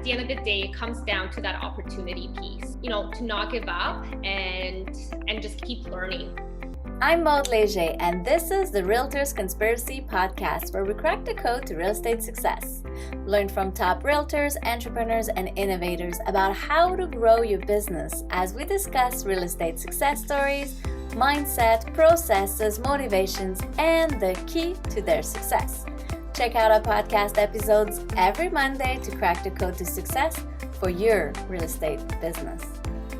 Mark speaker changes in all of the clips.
Speaker 1: at the end of the day, it comes down to that opportunity piece, to not give up and just keep learning.
Speaker 2: I'm Maud Leger, and this is the Realtors Conspiracy Podcast, where we crack the code to real estate success. Learn from top realtors, entrepreneurs, and innovators about how to grow your business as we discuss real estate success stories, mindset, processes, motivations, and the key to their success. Check out our podcast episodes every Monday to crack the code to success for your real estate business.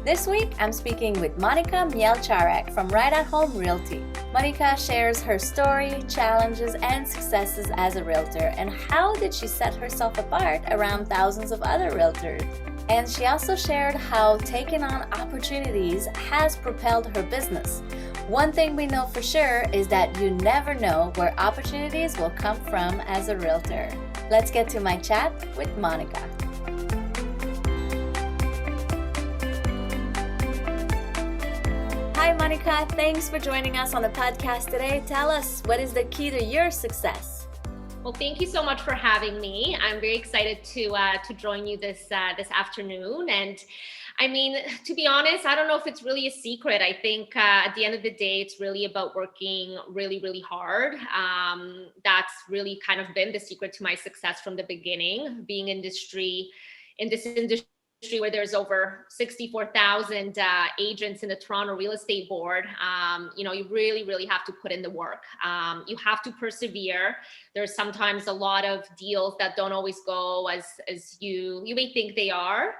Speaker 2: This week, I'm speaking with Monika Mielczarek from Home Realty. Monika shares her story, challenges, and successes as a realtor, and how did she set herself apart around thousands of other realtors. And she also shared how taking on opportunities has propelled her business. One thing we know for sure is that you never know where opportunities will come from as a realtor. Let's get to my chat with Monika. Hi Monika, thanks for joining us on the podcast today. Tell us, what is the key to your success?
Speaker 1: Well, thank you so much for having me. I'm very excited to join you this afternoon. And I mean, to be honest, I don't know if it's really a secret. I think at the end of the day, it's really about working really, really hard. That's really kind of been the secret to my success from the beginning, being in this industry where there's over 64,000 agents in the Toronto Real Estate Board. You really, really have to put in the work. You have to persevere. There's sometimes a lot of deals that don't always go as you may think they are.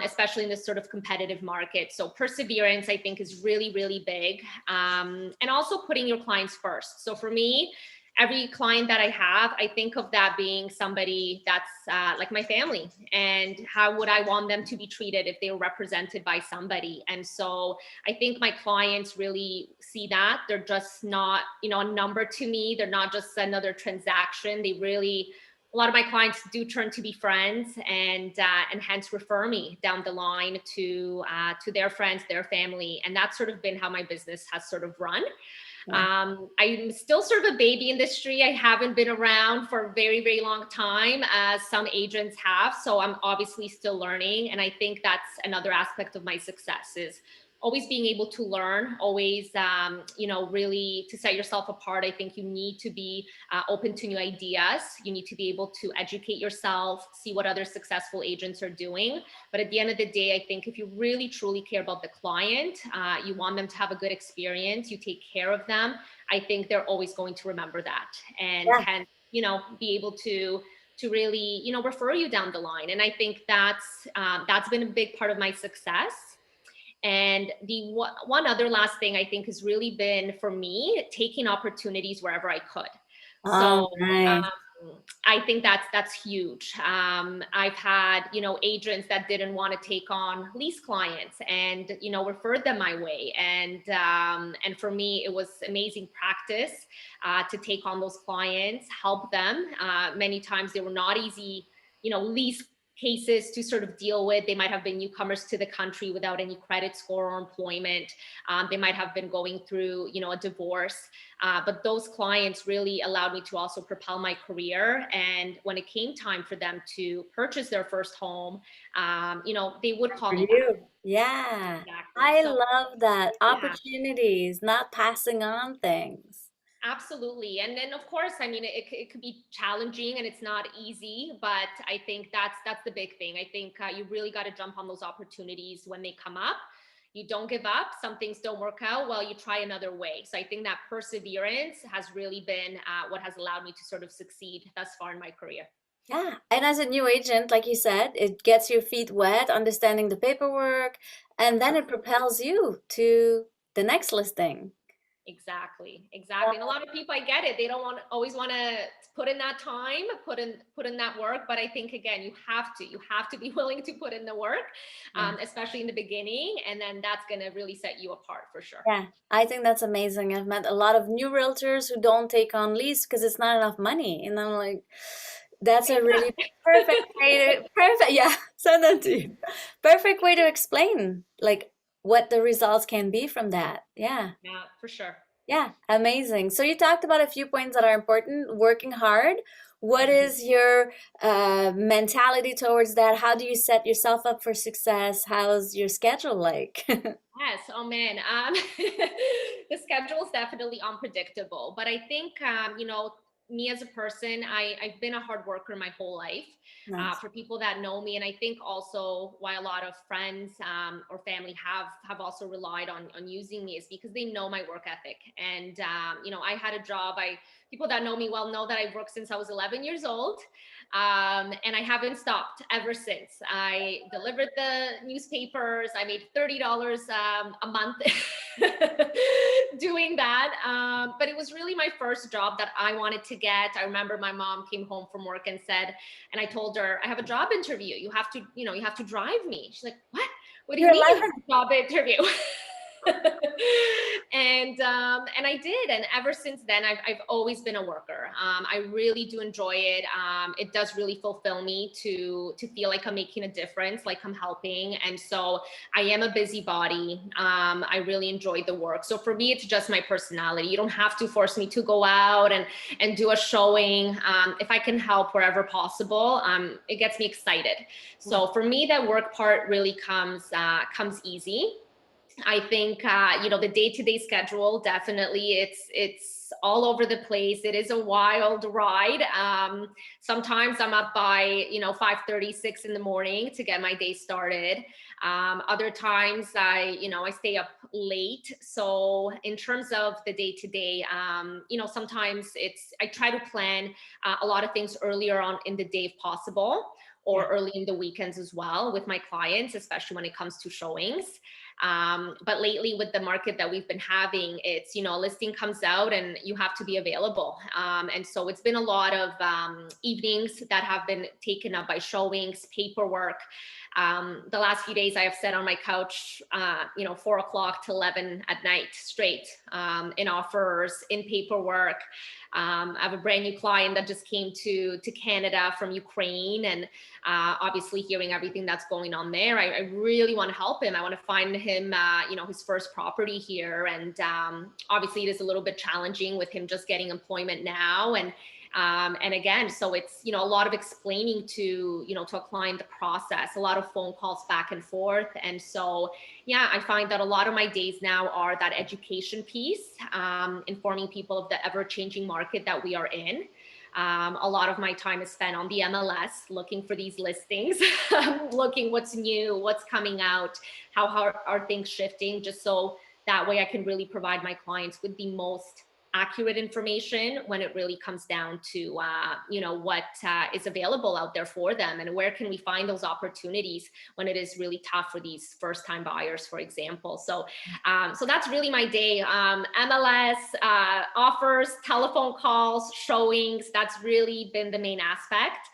Speaker 1: Especially in this sort of competitive market. So perseverance, I think, is really, really big. And also putting your clients first. So for me, every client that I have, I think of that being somebody that's like my family. And how would I want them to be treated if they were represented by somebody? And so I think my clients really see that. They're just not, a number to me. They're not just another transaction. A lot of my clients do turn to be friends and hence refer me down the line to their friends, their family. And that's sort of been how my business has sort of run. Yeah. I'm still sort of a baby industry. I haven't been around for a very, very long time as some agents have. So I'm obviously still learning. And I think that's another aspect of my success is always being able to learn, always, really to set yourself apart. I think you need to be open to new ideas. You need to be able to educate yourself, see what other successful agents are doing. But at the end of the day, I think if you really, truly care about the client, you want them to have a good experience, you take care of them, I think they're always going to remember that. And hence, be able to really, refer you down the line. And I think that's been a big part of my success. And the one other last thing I think has really been for me, taking opportunities wherever I could. I think that's huge. I've had, agents that didn't want to take on lease clients and, referred them my way. And for me, it was amazing practice to take on those clients, help them. Many times they were not easy, lease cases to sort of deal with. They might have been newcomers to the country without any credit score or employment. They might have been going through, a divorce. But those clients really allowed me to also propel my career. And when it came time for them to purchase their first home, they would call me back.
Speaker 2: Yeah. Exactly. I love that. Opportunities, not passing on things.
Speaker 1: Absolutely. And then of course, I mean, it could be challenging and it's not easy, but I think that's the big thing. I think you really got to jump on those opportunities when they come up. You don't give up. Some things don't work out. Well, you try another way. So I think that perseverance has really been what has allowed me to sort of succeed thus far in my career.
Speaker 2: Yeah. And as a new agent, like you said, it gets your feet wet, understanding the paperwork, and then it propels you to the next listing.
Speaker 1: Exactly. And a lot of people, I get it. They don't always want to put in that time, put in that work. But I think, again, you have to be willing to put in the work, especially in the beginning. And then that's going to really set you apart for sure.
Speaker 2: Yeah, I think that's amazing. I've met a lot of new realtors who don't take on lease because it's not enough money. And I'm like, that's a really send that to you. Perfect way to explain like what the results can be from that. Yeah,
Speaker 1: for sure.
Speaker 2: Yeah, amazing. So you talked about a few points that are important. Working hard. what is your mentality towards that? How do you set yourself up for success? How's your schedule like?
Speaker 1: Yes. Oh man. The schedule is definitely unpredictable, but I think, me as a person, I've been a hard worker my whole life.
Speaker 2: Nice.
Speaker 1: For people that know me, and I think also why a lot of friends or family have also relied on using me is because they know my work ethic. And I had a job. I People that know me well know that I've worked since I was 11 years old. And I haven't stopped ever since. I delivered the newspapers. I made $30 a month doing that. But it was really my first job that I wanted to get. I remember my mom came home from work and said, and I told her, I have a job interview. You have to drive me. She's like, what? What do you
Speaker 2: You're
Speaker 1: mean you
Speaker 2: alive.
Speaker 1: have a job interview? And I did, and ever since then, I've always been a worker. I really do enjoy it. It does really fulfill me to feel like I'm making a difference, like I'm helping, and so I am a busybody. I really enjoy the work. So for me, it's just my personality. You don't have to force me to go out and do a showing. If I can help wherever possible, it gets me excited. So for me, that work part really comes easy. I think the day-to-day schedule, definitely it's all over the place. It is a wild ride. Sometimes I'm up by 5:30, 6 in the morning to get my day started. Other times I stay up late. So in terms of the day-to-day, sometimes I try to plan a lot of things earlier on in the day if possible, or early in the weekends as well with my clients, especially when it comes to showings. But lately with the market that we've been having, it's, a listing comes out and you have to be available. And so it's been a lot of evenings that have been taken up by showings, paperwork. The last few days I have sat on my couch, 4 o'clock to 11 at night straight, in offers, in paperwork. I have a brand new client that just came to Canada from Ukraine, and obviously hearing everything that's going on there, I really want to help him. I want to find him, his first property here, and obviously it is a little bit challenging with him just getting employment now, and again, so it's a lot of explaining to to a client the process, a lot of phone calls back and forth, and so yeah, I find that a lot of my days now are that education piece, informing people of the ever-changing market that we are in. A lot of my time is spent on the MLS looking for these listings, looking what's new, what's coming out, how are things shifting, just so that way I can really provide my clients with the most accurate information when it really comes down to what is available out there for them, and where can we find those opportunities when it is really tough for these first time buyers, for example. So that's really my day. MLS, offers, telephone calls, showings, that's really been the main aspect.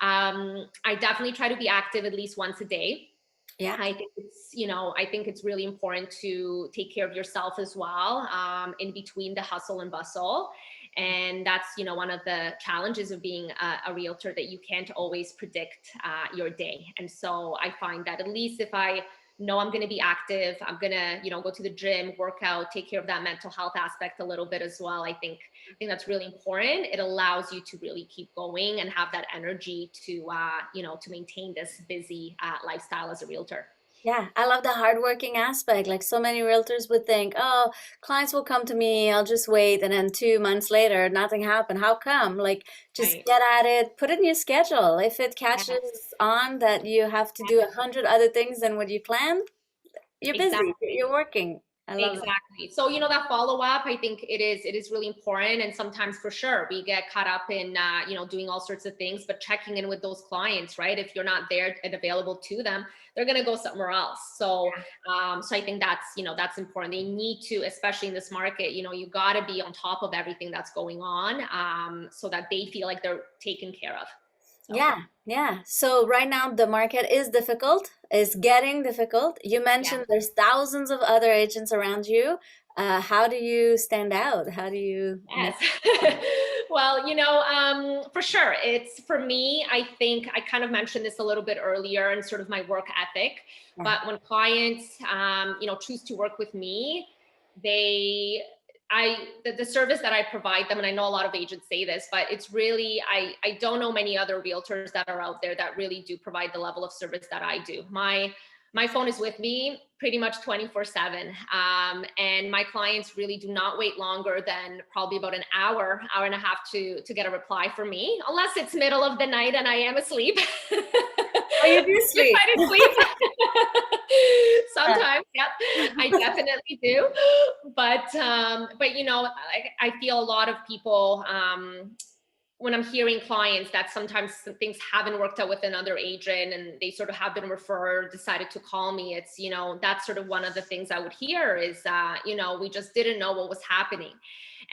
Speaker 1: I definitely try to be active at least once a day.
Speaker 2: Yeah.
Speaker 1: I think it's really important to take care of yourself as well, in between the hustle and bustle. And that's, one of the challenges of being a realtor, that you can't always predict your day. And so I find that at least if I know I'm going to be active, I'm going to, go to the gym, work out, take care of that mental health aspect a little bit as well. I think that's really important. It allows you to really keep going and have that energy to, to maintain this busy lifestyle as a realtor.
Speaker 2: Yeah, I love the hardworking aspect. Like so many realtors would think, oh, clients will come to me, I'll just wait. And then 2 months later, nothing happened. How come? Like, just
Speaker 1: Right.
Speaker 2: get at it, put it in your schedule. If it catches
Speaker 1: Yes.
Speaker 2: on that you have to do 100 other things than what you planned, you're busy,
Speaker 1: Exactly.
Speaker 2: you're working. I love it.
Speaker 1: Exactly. So, that follow up, I think it is really important. And sometimes for sure we get caught up in, doing all sorts of things, but checking in with those clients, right? If you're not there and available to them, they're going to go somewhere else. So I think that's important. They need to, especially in this market, you got to be on top of everything that's going on, so that they feel like they're taken care of. So,
Speaker 2: Yeah, yeah. So right now the market is difficult, is getting difficult. You
Speaker 1: yeah.
Speaker 2: mentioned there's thousands of other agents around you. How do you stand out? How do you make?
Speaker 1: Yes. Well, for sure. It's for me, I think I kind of mentioned this a little bit earlier in sort of my work ethic,
Speaker 2: Yeah,
Speaker 1: but when clients, choose to work with me, they, the service that I provide them, and I know a lot of agents say this, but it's really, I don't know many other realtors that are out there that really do provide the level of service that I do. My phone is with me pretty much 24/7. And my clients really do not wait longer than probably about an hour and a half to get a reply from me, unless it's middle of the night and I am asleep.
Speaker 2: Oh, you do
Speaker 1: I
Speaker 2: sleep.
Speaker 1: try to sleep. Sometimes, yep, I definitely do. But you know, I feel a lot of people, when I'm hearing clients that sometimes some things haven't worked out with another agent and they sort of have been referred, decided to call me. It's, you know, that's sort of one of the things I would hear is, you know, we just didn't know what was happening.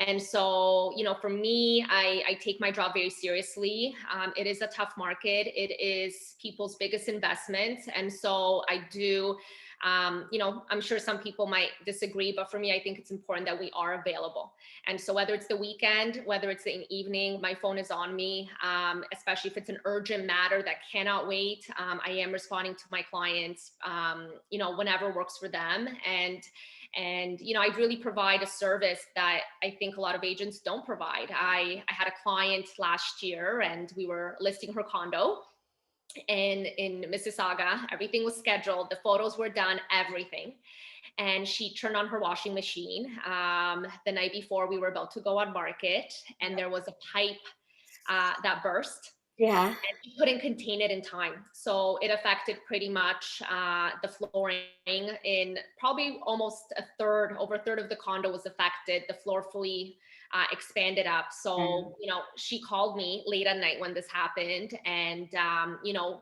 Speaker 1: And so, you know, for me, I take my job very seriously. It is a tough market. It is people's biggest investment. And so I do, you know, I'm sure some people might disagree, but for me, I think it's important that we are available. And so whether it's the weekend, whether it's in the evening, my phone is on me, especially if it's an urgent matter that cannot wait. I am responding to my clients, you know, whenever works for them. And you know, I really provide a service that I think a lot of agents don't provide. I had a client last year and we were listing her condo and in Missisauga. Everything was scheduled, the photos were done, everything. And she turned on her washing machine the night before we were about to go on market, and there was a pipe that burst.
Speaker 2: Yeah.
Speaker 1: And she couldn't contain it in time. So it affected pretty much the flooring in probably almost over a third of the condo was affected. The floor fully expanded up. So, you know, she called me late at night when this happened. And, you know,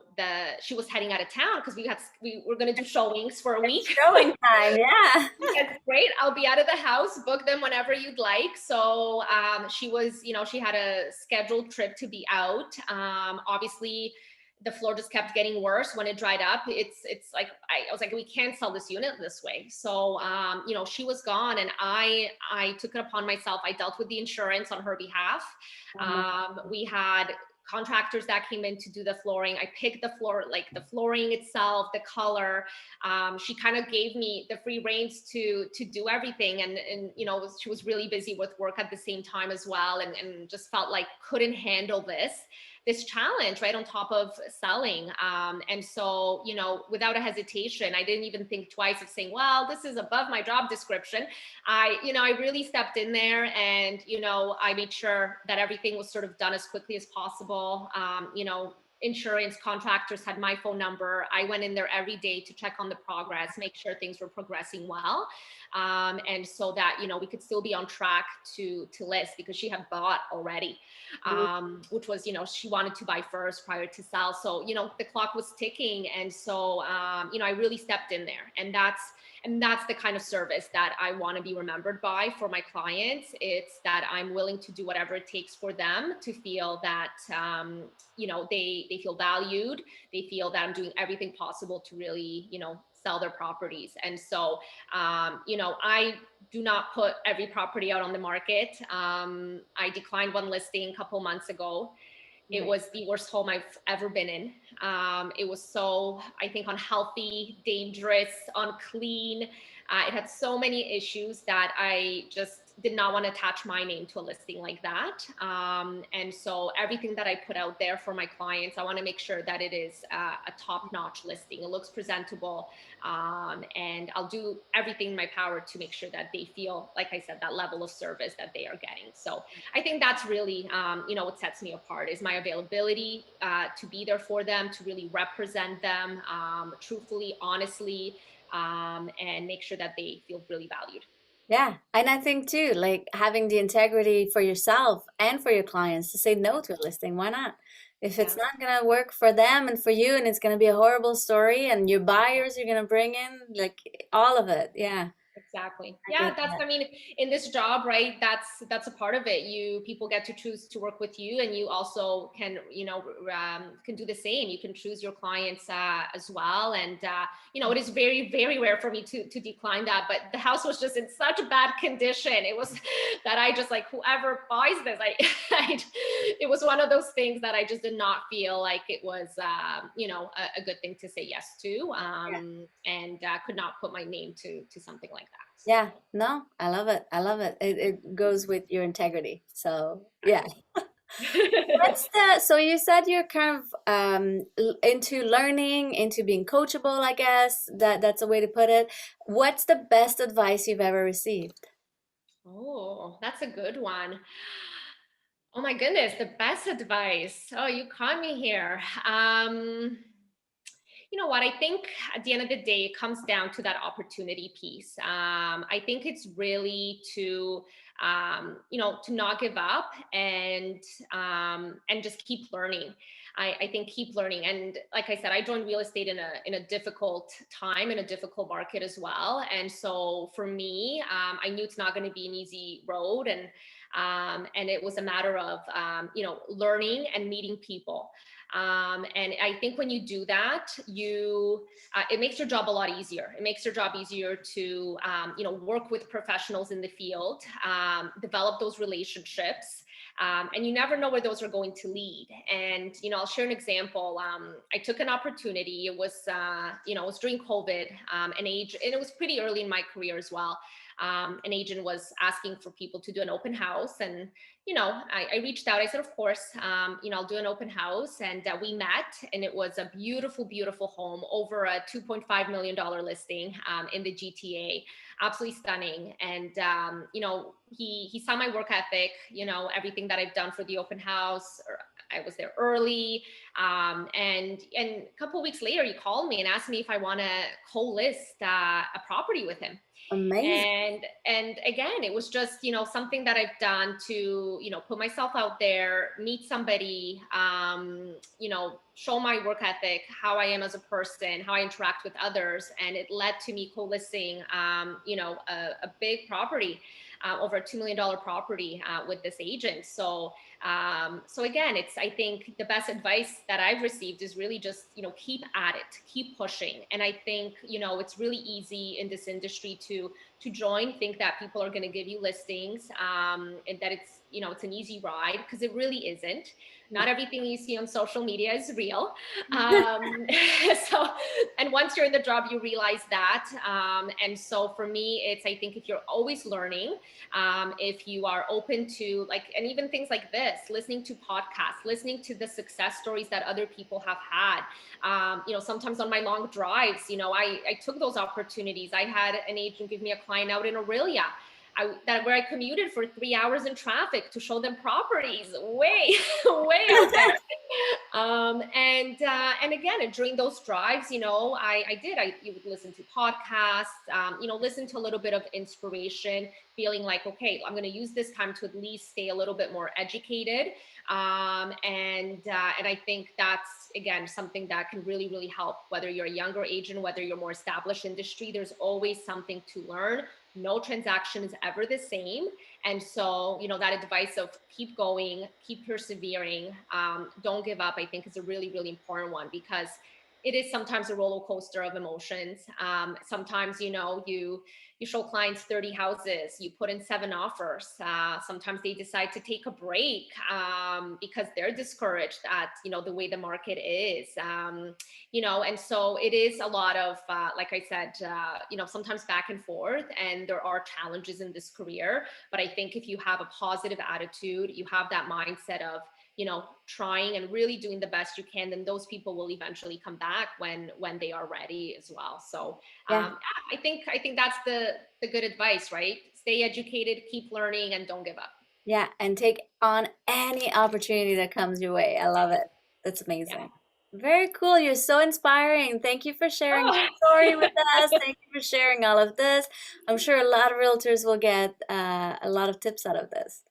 Speaker 1: she was heading out of town because we were going to do showings for a week.
Speaker 2: Showing time, yeah.
Speaker 1: That's great. I'll be out of the house. Book them whenever you'd like. So she was, you know, she had a scheduled trip to be out. Obviously, the floor just kept getting worse when it dried up. It's like I was like, we can't sell this unit this way. So you know, she was gone, and I took it upon myself. I dealt with the insurance on her behalf. We had contractors that came in to do the flooring. I picked the floor, like the flooring itself, the color. She kind of gave me the free reins to do everything. And you know, she was really busy with work at the same time as well, and just felt like couldn't handle this challenge right on top of selling. And so, you know, without a hesitation, I didn't even think twice of saying, well, this is above my job description. I really stepped in there, and, you know, I made sure that everything was sort of done as quickly as possible. You know, insurance contractors had my phone number. I went in there every day to check on the progress, make sure things were progressing well. And so that, you know, we could still be on track to list, because she had bought already, which was, you know, she wanted to buy first prior to sell. So, you know, the clock was ticking. And so, you know, I really stepped in there, and that's the kind of service that I want to be remembered by for my clients. It's that I'm willing to do whatever it takes for them to feel that, you know, they feel valued. They feel that I'm doing everything possible to really, you know, sell their properties. And so, you know, I do not put every property out on the market. I declined one listing a couple months ago. It was the worst home I've ever been in. It was so, I think, unhealthy, dangerous, unclean. It had so many issues that I just did not want to attach my name to a listing like that. And so everything that I put out there for my clients, I want to make sure that it is a top-notch listing. It looks presentable. And I'll do everything in my power to make sure that they feel, like I said, that level of service that they are getting. So I think that's really, you know, what sets me apart is my availability to be there for them, to really represent them truthfully, honestly, and make sure that they feel really valued.
Speaker 2: Yeah. And I think too, like having the integrity for yourself and for your clients to say no to a listing. Why not? If it's
Speaker 1: Yeah.
Speaker 2: not going to work for them and for you, and it's going to be a horrible story, and your buyers you're going to bring in, like all of it. Yeah.
Speaker 1: Exactly.
Speaker 2: I
Speaker 1: Yeah,
Speaker 2: get
Speaker 1: that's,
Speaker 2: that.
Speaker 1: I mean, in this job, right, that's a part of it. People get to choose to work with you, and you also can, you know, can do the same. You can choose your clients as well. And you know, it is very, very rare for me to decline that, but the house was just in such bad condition. It was that I just, like, whoever buys this, it was one of those things that I just did not feel like it was, you know, a good thing to say yes to, and could not put my name to something like that.
Speaker 2: Yeah, no, I love it. I love it. It goes with your integrity. So yeah.
Speaker 1: Exactly.
Speaker 2: So you said you're kind of into learning, into being coachable, I guess. That's a way to put it. What's the best advice you've ever received?
Speaker 1: Oh, that's a good one. Oh my goodness, the best advice. Oh, you caught me here. You know what? I think at the end of the day, it comes down to that opportunity piece. I think it's really to, to not give up and just keep learning. I think keep learning. And like I said, I joined real estate in a difficult time, in a difficult market as well. And so for me, I knew it's not going to be an easy road, and it was a matter of learning and meeting people. And I think when you do that, it makes your job a lot easier. It makes your job easier to work with professionals in the field, develop those relationships. And you never know where those are going to lead. And I'll share an example. I took an opportunity. It was during COVID, and it was pretty early in my career as well. An agent was asking for people to do an open house, and I reached out. I said, of course, I'll do an open house. And we met, and it was a beautiful, beautiful home, over a $2.5 million listing in the GTA. Absolutely stunning. And, he saw my work ethic, everything that I've done for the open house. I was there early. And a couple of weeks later, he called me and asked me if I want to co-list a property with him.
Speaker 2: Amazing.
Speaker 1: And again, it was just something that I've done to put myself out there, meet somebody, show my work ethic, how I am as a person, how I interact with others. And it led to me co-listing a big property, over a $2 million property, with this agent. So again, I think the best advice that I've received is really just, keep at it, keep pushing. And I think, it's really easy in this industry to join, think that people are going to give you listings, and that it's an easy ride, because it really isn't. Not everything you see on social media is real. Um, so, and once you're in the job, you realize that. And so for me, I think if you're always learning, if you are open to and even things like this, listening to podcasts, listening to the success stories that other people have had. Sometimes on my long drives, I took those opportunities. I had an agent give me a client out in Aurelia. Where I commuted for 3 hours in traffic to show them properties way, way out there. And again, during those drives, you would listen to podcasts, listen to a little bit of inspiration, feeling like, okay, I'm going to use this time to at least stay a little bit more educated. And I think that's, again, something that can really, really help, whether you're a younger agent, whether you're more established industry. There's always something to learn. No transaction is ever the same. And so, that advice of keep going, keep persevering, don't give up, I think is a really, really important one, because it is sometimes a roller coaster of emotions. Sometimes, you show clients 30 houses, you put in 7 offers. Sometimes they decide to take a break, because they're discouraged at, the way the market is. And so it is a lot of, like I said, sometimes back and forth, and there are challenges in this career. But I think if you have a positive attitude, you have that mindset of, trying and really doing the best you can, then those people will eventually come back when they are ready as well. So
Speaker 2: Yeah.
Speaker 1: yeah, I think that's the good advice, right? Stay educated, keep learning, and don't give up.
Speaker 2: Yeah, and take on any opportunity that comes your way. I love it. That's
Speaker 1: Yeah.
Speaker 2: amazing. Very cool. You're so inspiring. Thank you for sharing your
Speaker 1: Oh.
Speaker 2: story with us. Thank you for sharing all of this. I'm sure a lot of realtors will get a lot of tips out of this.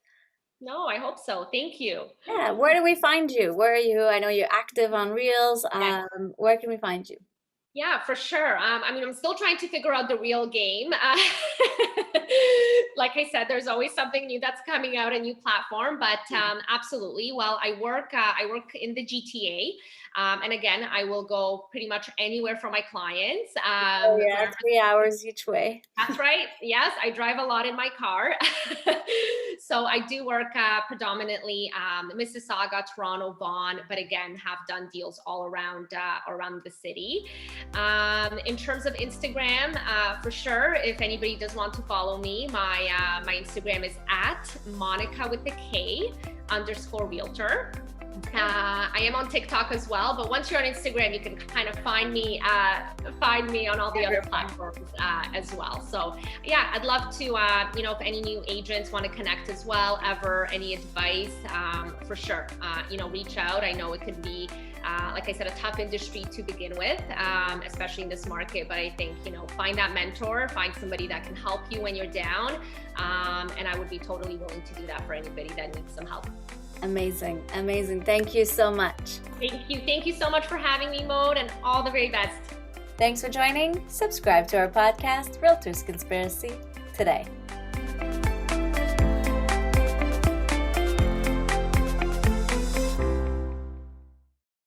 Speaker 1: No, I hope so. Thank you.
Speaker 2: Yeah, where do we find you? Where are you? I know you're active on Reels. Where can we find you?
Speaker 1: Yeah, for sure. I'm still trying to figure out the real game. Like I said, there's always something new that's coming out, a new platform. But absolutely. Well, I work in the GTA, and again, I will go pretty much anywhere for my clients.
Speaker 2: Oh yeah, 3 hours each way.
Speaker 1: That's right. Yes, I drive a lot in my car. So I do work predominantly Mississauga, Toronto, Vaughan, but again, have done deals all around the city. In terms of Instagram, for sure, if anybody does want to follow me, my Instagram is at Monika with the K _Realtor. I am on TikTok as well, but once you're on Instagram, you can kind of find me on all the other platforms as well. So yeah, I'd love to, if any new agents want to connect as well, ever any advice, for sure, reach out. I know it could be, like I said, a tough industry to begin with, especially in this market, but I think, find that mentor, find somebody that can help you when you're down. And I would be totally willing to do that for anybody that needs some help.
Speaker 2: Amazing. Thank you so much.
Speaker 1: Thank you so much for having me, Maude, and all the very best.
Speaker 2: Thanks for joining. Subscribe to our podcast, Realtors Conspiracy, today.